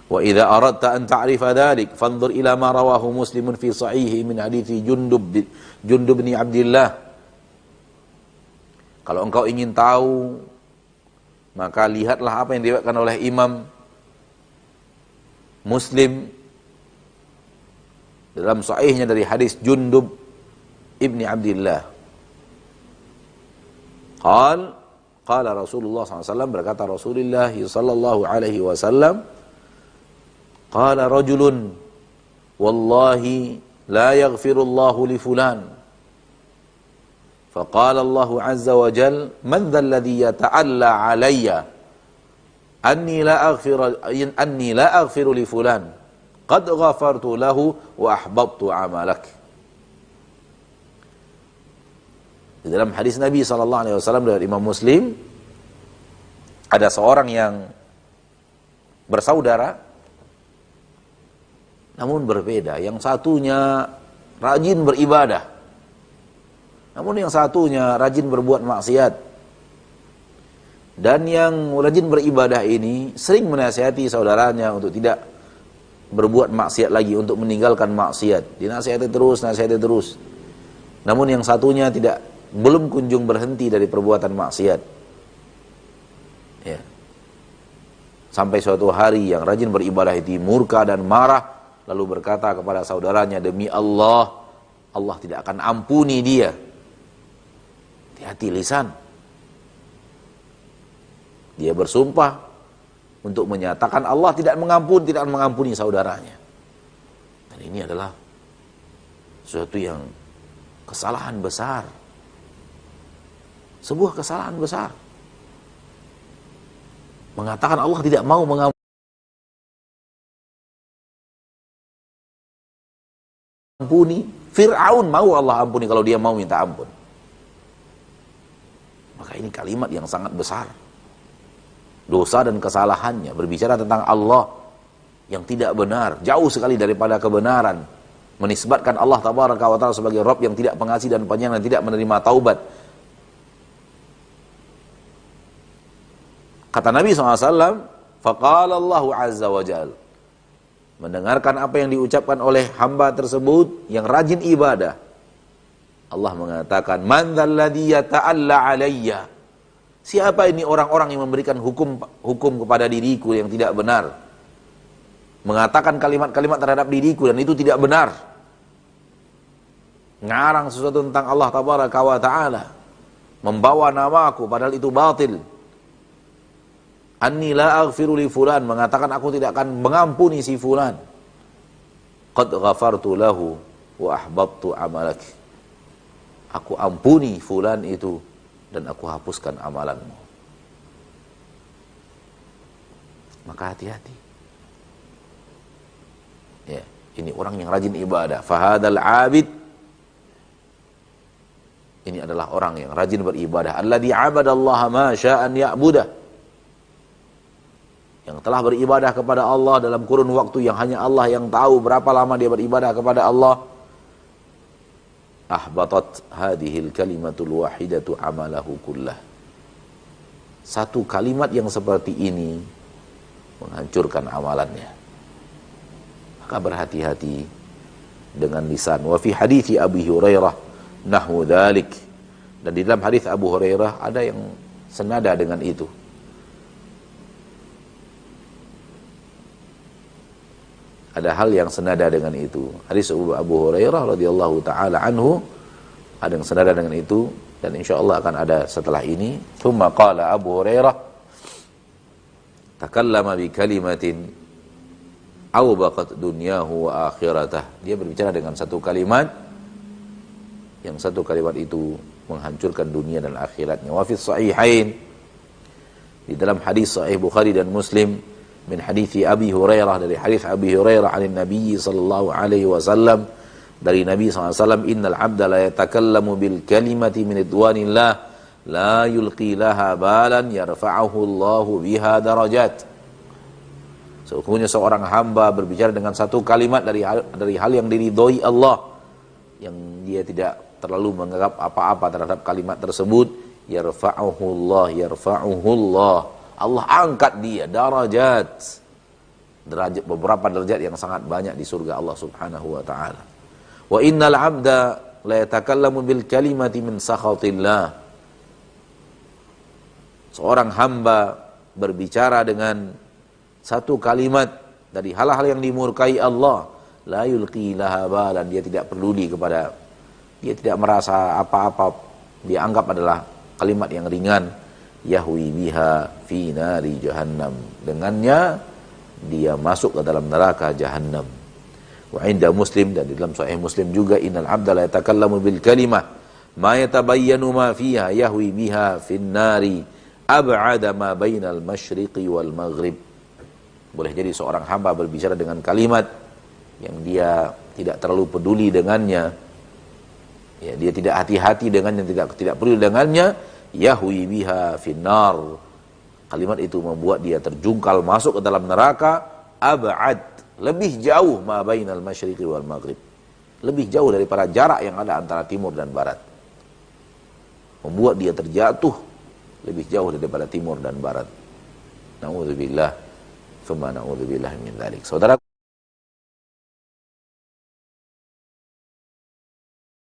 Wa idza aradta an ta'rifa dhalik fanzur ila ma rawahu Muslimun fi sahihi min hadithi Jundub bin Abdillah. Kalau engkau ingin tahu, maka lihatlah apa yang diriwayatkan oleh Imam Muslim dalam sahihnya dari hadis Jundub ibni Abdillah. Qala Rasulullah SAW, berkata Rasulullah sallallahu alaihi wasallam, qala rajulun wallahi la yaghfirullahu li fulan. Faqala Allah azza wa jal, man dhal ladhi yata'alla alayya anni la aghfiru li fulan qad ghafartu lahu wa ahbabtu amalak. Di dalam hadis Nabi SAW dari Imam Muslim, ada seorang yang bersaudara namun berbeda. Yang satunya rajin beribadah, namun yang satunya rajin berbuat maksiat. Dan yang rajin beribadah ini sering menasihati saudaranya untuk tidak berbuat maksiat lagi, untuk meninggalkan maksiat. Dinasihati terus, nasihati terus. Namun yang satunya belum kunjung berhenti dari perbuatan maksiat. Ya. Sampai suatu hari yang rajin beribadah itu murka dan marah, lalu berkata kepada saudaranya, demi Allah, Allah tidak akan ampuni dia. Hati-hati lisan. Dia bersumpah untuk menyatakan Allah tidak akan mengampuni saudaranya. Dan ini adalah sesuatu yang kesalahan besar. Sebuah kesalahan besar. Mengatakan Allah tidak mau mengampuni. Fir'aun mau Allah ampuni kalau dia mau minta ampun. Maka ini kalimat yang sangat besar. Dosa dan kesalahannya, berbicara tentang Allah yang tidak benar, jauh sekali daripada kebenaran. Menisbatkan Allah tabaraka wa ta'ala sebagai Rabb yang tidak pengasih dan penyayang dan tidak menerima taubat. Kata Nabi SAW, faqala Allahu azza wa jal, mendengarkan apa yang diucapkan oleh hamba tersebut yang rajin ibadah, Allah mengatakan, man dzalladzi yata'alla alayya, siapa ini orang-orang yang memberikan hukum kepada diriku yang tidak benar, mengatakan kalimat-kalimat terhadap diriku dan itu tidak benar, ngarang sesuatu tentang Allah tabaraka wa ta'ala, membawa namaku padahal itu batil. Anni la aghfiru li fulan, mengatakan aku tidak akan mengampuni si fulan. Qad ghafartu lahu wa ahbabtu amalak, aku ampuni fulan itu dan aku hapuskan amalanmu. Maka hati-hati. Ya, ini orang yang rajin ibadah. Fahadal abid, ini adalah orang yang rajin beribadah. Alladzi abadallaha ma sya'an ya'budah, yang telah beribadah kepada Allah dalam kurun waktu yang hanya Allah yang tahu berapa lama dia beribadah kepada Allah. Ahbatat hadhil kalimatul wahidatu amalahu kullah. Satu kalimat yang seperti ini menghancurkan amalannya. Maka berhati-hati dengan lisan. Wa fi hadithi Abi Hurairah nahwu dzalik, dan di dalam hadis Abu Hurairah ada yang senada dengan itu. Ada hal yang senada dengan itu. Hadis Abu Hurairah radhiyallahu taala anhu ada yang senada dengan itu, dan insyaallah akan ada setelah ini. Tsumma qala Abu Hurairah, takallama bi kalimatin awbaqat dunyahu wa akhiratah. Dia berbicara dengan satu kalimat yang satu kalimat itu menghancurkan dunia dan akhiratnya. Wa fi sahihain, di dalam hadis sahih Bukhari dan Muslim, min hadithi Abi Hurairah, dari hadis Abi Hurairah an Nabi sallallahu alaihi wasallam, dari Nabi SAW, innal abda la yatakallamu bil kalimati min ridwanillah la yulqi laha balan yarfa'uhu Allahu biha darajat. Sesungguhnya seorang hamba berbicara dengan satu kalimat dari hal yang diridhoi Allah, yang dia tidak terlalu menganggap apa-apa terhadap kalimat tersebut, yarfa'uhu Allah, Allah angkat dia darajat, derajat, beberapa derajat yang sangat banyak di surga Allah Subhanahu wa taala. Wa innal 'abda la yatakallamu bil kalimati min sakhatillah. Seorang hamba berbicara dengan satu kalimat dari hal-hal yang dimurkai Allah, la yulqi laha balan, dia tidak peduli kepada, dia tidak merasa apa-apa, dia anggap adalah kalimat yang ringan. Yahwi biha fi nari jahannam, dengannya dia masuk ke dalam neraka jahannam. Wa inda Muslim, dan di dalam sahih Muslim juga, innal 'abda la yatakallamu bil kalimah ma yatabayyanu ma fiha yahwi biha fin nari ab'ada ma bainal masyriqi wal maghrib. Boleh jadi seorang hamba berbicara dengan kalimat yang dia tidak terlalu peduli dengannya, ya, dia tidak hati-hati dengannya, tidak peduli dengannya, yahwi biha finnar, kalimat itu membuat dia terjungkal masuk ke dalam neraka, ab'ad, lebih jauh ma bainal masyriqi wal maghrib, lebih jauh daripada jarak yang ada antara timur dan barat, membuat dia terjatuh lebih jauh daripada timur dan barat. Na'udzubillah, tsumma na'udzubillah min dzalik. Saudara